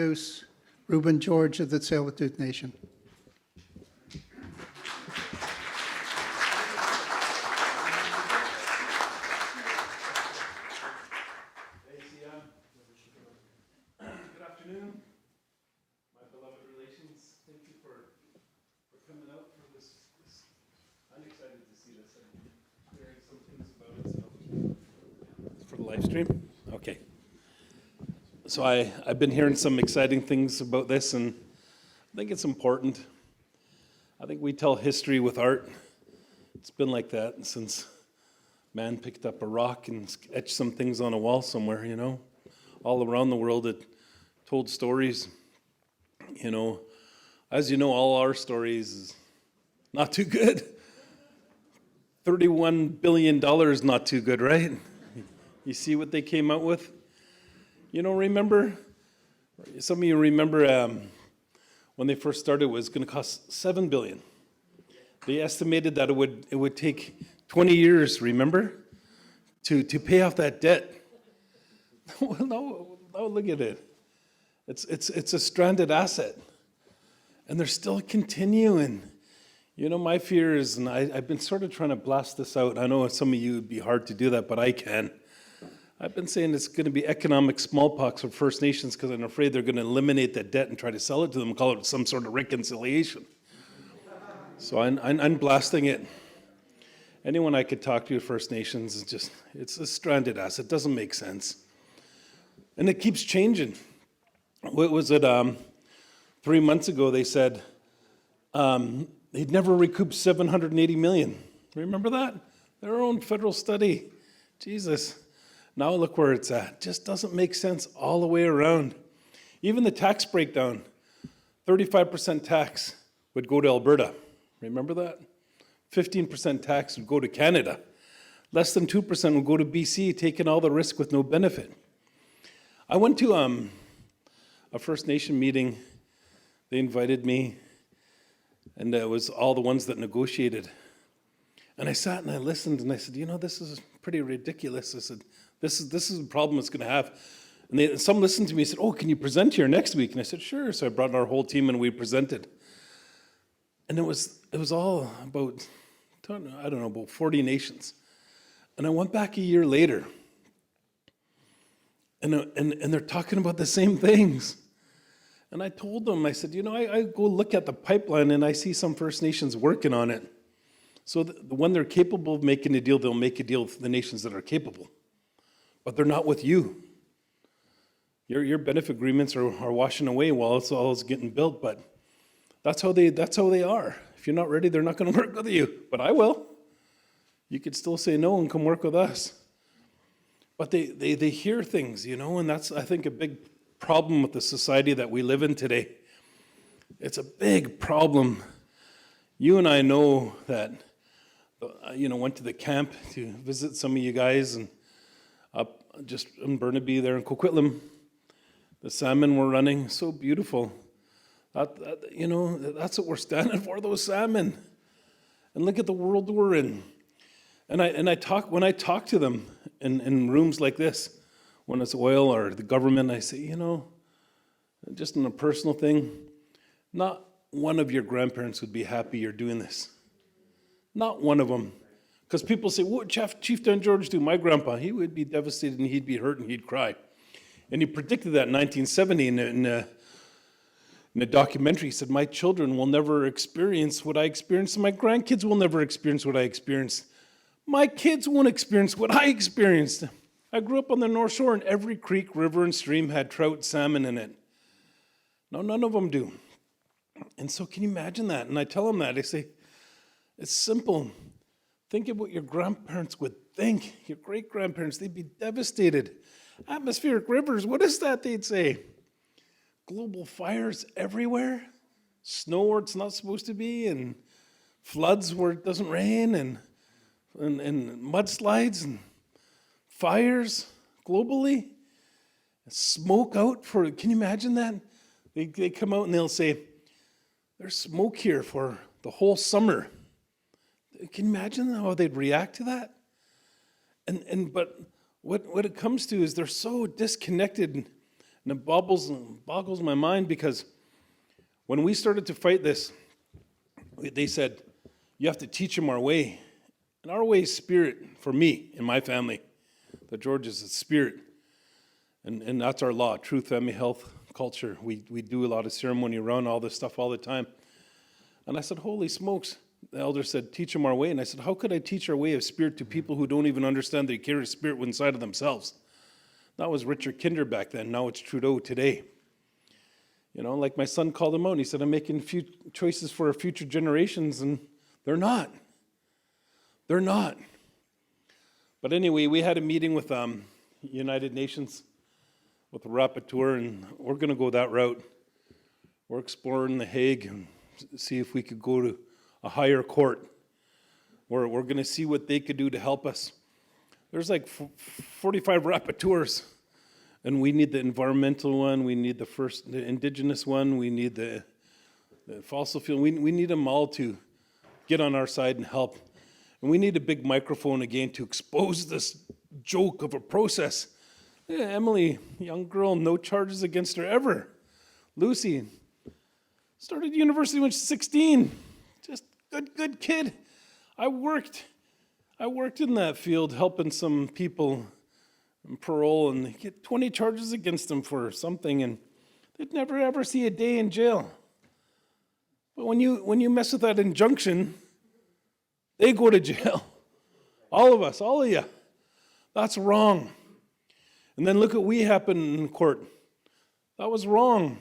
Introduce Reuben George of the Tsleil-Waututh Nation. Good afternoon, my beloved relations. Thank you for coming out for this. I'm excited to see this and hearing some things about it. So, for the live stream? Okay. So I've been hearing some exciting things about this, and I think it's important. I think we tell history with art. It's been like that since man picked up a rock and etched some things on a wall somewhere, you know. All around the world, it told stories. You know, as you know, all our stories is not too good. $31 billion not too good, right? You see what they came out with? You know, remember? Some of you remember when they first started, it was going to cost $7 billion. They estimated that it would take 20 years, remember, to pay off that debt. Well, no, look at it. It's a stranded asset, and they're still continuing. You know, my fear is, and I've been sort of trying to blast this out. I know some of you would be hard to do that, but I can. I've been saying it's going to be economic smallpox for First Nations because I'm afraid they're going to eliminate that debt and try to sell it to them and call it some sort of reconciliation. So I'm blasting it. Anyone I could talk to at First Nations is just, it's a stranded asset. It doesn't make sense. And it keeps changing. What was it? 3 months ago, they said they'd never recoup $780 million. Remember that? Their own federal study. Jesus. Now look where it's at. Just doesn't make sense all the way around. Even the tax breakdown, 35% tax would go to Alberta. Remember that? 15% tax would go to Canada. Less than 2% would go to BC, taking all the risk with no benefit. I went to a First Nation meeting. They invited me, and it was all the ones that negotiated. And I sat and I listened, and I said, you know, this is pretty ridiculous. I said, this is a problem it's going to have. And some listened to me and said, oh, can you present here next week? And I said, sure. So I brought our whole team, and we presented. And it was all about, I don't know, about 40 nations. And I went back a year later, and they're talking about the same things. And I told them, I said, you know, I go look at the pipeline, and I see some First Nations working on it. So when they're capable of making a deal, they'll make a deal with the nations that are capable. But they're not with you. Your benefit agreements are washing away while it's all getting built, but that's how they are. If you're not ready, they're not going to work with you. But I will. You could still say no and come work with us. But they hear things, you know, and that's, I think, a big problem with the society that we live in today. It's a big problem. You and I know that, you know, went to the camp to visit some of you guys, and up just in Burnaby there in Coquitlam, the salmon were running, so beautiful. You know, that's what we're standing for, those salmon. And look at the world we're in. And when I talk to them in rooms like this, when it's oil or the government, I say, you know, just in a personal thing, not one of your grandparents would be happy you're doing this. Not one of them. Because people say, what Chief Dan George do? My grandpa, he would be devastated and he'd be hurt and he'd cry. And he predicted that in 1970 in a documentary. He said, my children will never experience what I experienced, and my grandkids will never experience what I experienced. My kids won't experience what I experienced. I grew up on the North Shore, and every creek, river, and stream had trout, salmon in it. No, none of them do. And so can you imagine that? And I tell them that. I say, it's simple. Think of what your grandparents would think, your great-grandparents. They'd be devastated. Atmospheric rivers, what is that, they'd say? Global fires everywhere, snow where it's not supposed to be, and floods where it doesn't rain, and mudslides, and fires globally, smoke out for, can you imagine that? They come out and they'll say, there's smoke here for the whole summer. Can you imagine how they'd react to that? But what it comes to is they're so disconnected And it boggles my mind because when we started to fight this, they said, you have to teach them our way. And our way is spirit for me and my family. The Georges is spirit. And that's our law, truth, family, health, culture. We do a lot of ceremony around all this stuff all the time. And I said, holy smokes. The elder said, teach them our way. And I said, how could I teach our way of spirit to people who don't even understand they carry spirit inside of themselves? That was Richard Kinder back then. Now it's Trudeau today. You know, like my son called him out, and he said, I'm making choices for our future generations, and they're not. They're not. But anyway, we had a meeting with United Nations, with the rapporteur, and we're going to go that route. We're exploring The Hague and see if we could go to a higher court. We're going to see what they could do to help us. There's like 45 rapporteurs, and we need the environmental one, we need the indigenous one, we need the fossil fuel. We need them all to get on our side and help. And we need a big microphone again to expose this joke of a process. Yeah, Emily, young girl, no charges against her ever. Lucy, started university when she was 16. Just good kid. I worked in that field helping some people in parole, and they get 20 charges against them for something, and they'd never ever see a day in jail. But when you mess with that injunction, they go to jail. All of us, all of you. That's wrong. And then look at what happened in court. That was wrong.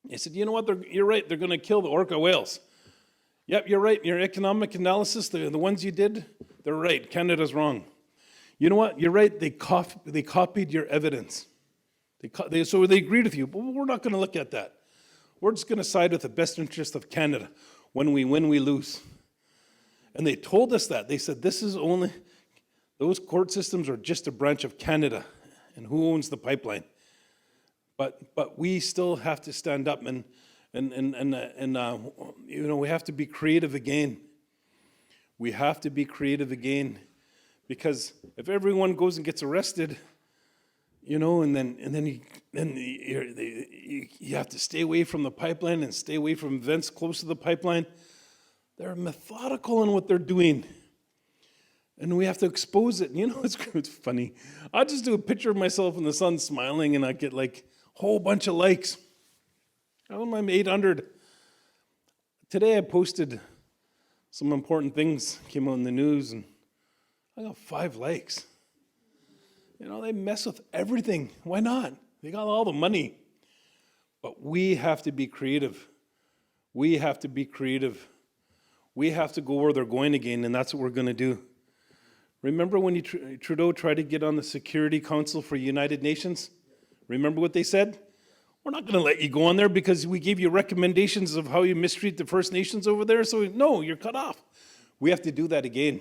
They said, you know what, you're right, they're going to kill the orca whales. Yep, you're right. Your economic analysis, the ones you did, they're right. Canada's wrong. You know what? You're right. They copied your evidence. So they agreed with you, but we're not going to look at that. We're just going to side with the best interest of Canada. When we win, we lose. And they told us that. They said, those court systems are just a branch of Canada, and who owns the pipeline? But we still have to stand up and you know, we have to be creative again. We have to be creative again, because if everyone goes and gets arrested, you know, and then you have to stay away from the pipeline and stay away from events close to the pipeline. They're methodical in what they're doing, and we have to expose it. You know, it's funny. I just do a picture of myself in the sun smiling, and I get like a whole bunch of likes. I'm 800. Today I posted some important things, came out in the news, and I got 5 likes. You know, they mess with everything. Why not? They got all the money. But we have to be creative. We have to be creative. We have to go where they're going again, and that's what we're going to do. Remember when Trudeau tried to get on the Security Council for United Nations? Remember what they said? We're not going to let you go on there because we gave you recommendations of how you mistreat the First Nations over there. So no, you're cut off. We have to do that again.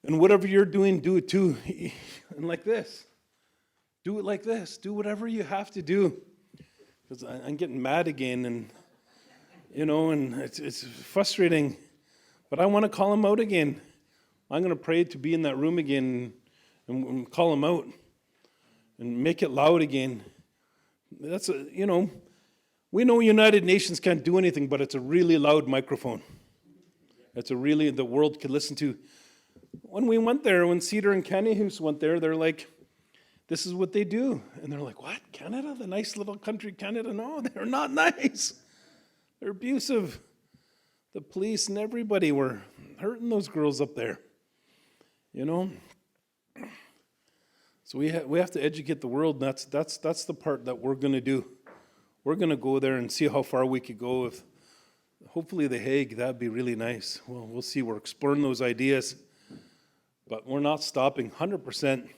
And whatever you're doing, do it too. And like this. Do it like this. Do whatever you have to do. Because I'm getting mad again, and you know, and it's frustrating. But I want to call him out again. I'm going to pray to be in that room again and call him out and make it loud again. That's you know, we know United Nations can't do anything, but it's a really loud microphone. It's the world could listen to. When we went there, when Cedar and Canihus went there, they're like, this is what they do. And they're like, what? Canada? The nice little country Canada? No, they're not nice. They're abusive. The police and everybody were hurting those girls up there. You know? So we have to educate the world. That's the part that we're going to do. We're going to go there and see how far we could go. If hopefully The Hague, that'd be really nice. Well, we'll see. We're exploring those ideas, but we're not stopping. 100%.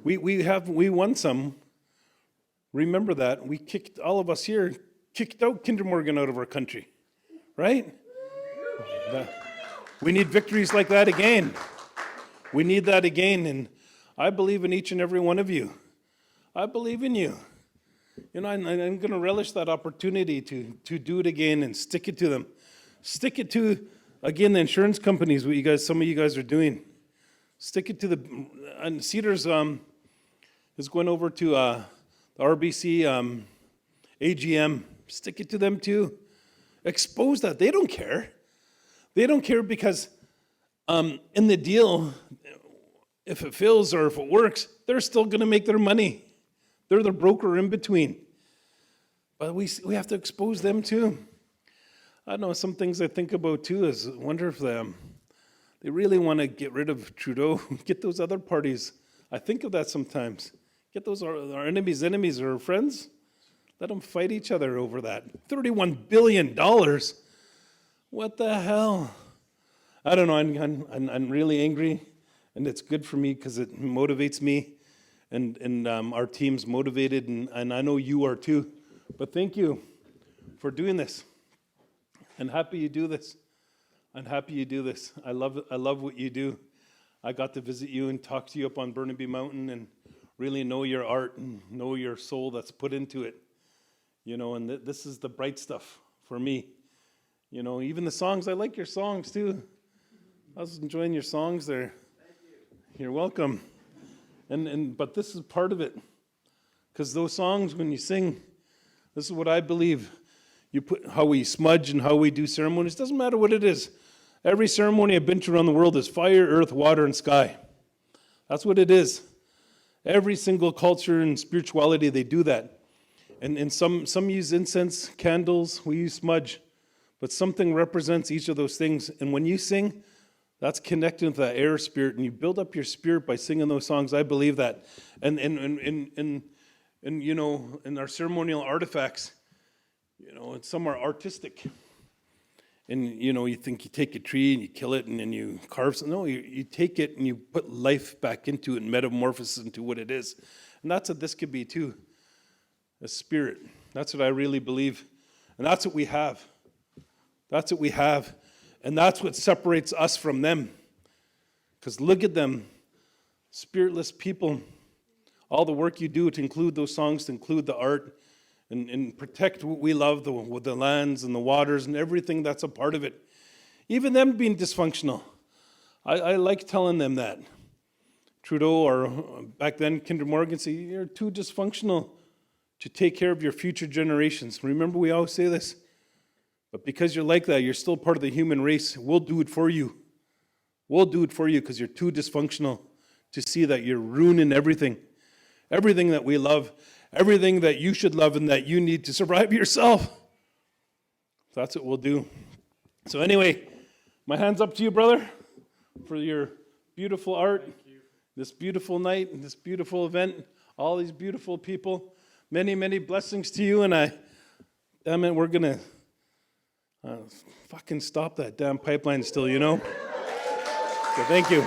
We won some. Remember that all of us here kicked out Kinder Morgan out of our country, right? We need victories like that again. We need that again, and I believe in each and every one of you. I believe in you. You know, I'm going to relish that opportunity to do it again and stick it to them. Stick it to, again, the insurance companies, some of you guys are doing. Stick it to and Cedar's is going over to the RBC AGM. Stick it to them too. Expose that. They don't care. They don't care because in the deal, if it fails or if it works, they're still going to make their money. They're the broker in between. But we have to expose them too. I don't know, some things I think about too is I wonder if they really want to get rid of Trudeau, get those other parties. I think of that sometimes. Get those our enemies' enemies or friends. Let them fight each other over that. $31 billion. What the hell? I don't know. I'm really angry, and it's good for me because it motivates me, and our team's motivated, and I know you are too. But thank you for doing this. I'm happy you do this. I'm happy you do this. I love what you do. I got to visit you and talk to you up on Burnaby Mountain and really know your art and know your soul that's put into it. You know, and this is the bright stuff for me. You know, even the songs, I like your songs too. I was enjoying your songs there. Thank you. You're welcome. But this is part of it. Because those songs, when you sing, this is what I believe. You put how we smudge and how we do ceremonies. Doesn't matter what it is. Every ceremony I've been to around the world is fire, earth, water, and sky. That's what it is. Every single culture and spirituality, they do that. And some use incense, candles, we use smudge. But something represents each of those things. And when you sing, that's connected with that air spirit, and you build up your spirit by singing those songs. I believe that. And you know, in our ceremonial artifacts, you know, and some are artistic. And, you know, you think you take a tree and you kill it and then you carve something. No, you take it and you put life back into it and metamorphose into what it is. And that's what this could be too, a spirit. That's what I really believe. And that's what we have. That's what we have. And that's what separates us from them. Because look at them, spiritless people. All the work you do to include those songs, to include the art, and protect what we love, the lands and the waters and everything that's a part of it. Even them being dysfunctional. I like telling them that. Trudeau, or back then Kinder Morgan, said, you're too dysfunctional to take care of your future generations. Remember, we always say this. But because you're like that, you're still part of the human race. We'll do it for you. We'll do it for you because you're too dysfunctional to see that you're ruining everything. Everything that we love. Everything that you should love and that you need to survive yourself. That's what we'll do. So anyway, my hand's up to you, brother, for your beautiful art, this beautiful night, and this beautiful event, all these beautiful people. Many, many blessings to you, and we're going to fucking stop that damn pipeline still, you know? So thank you.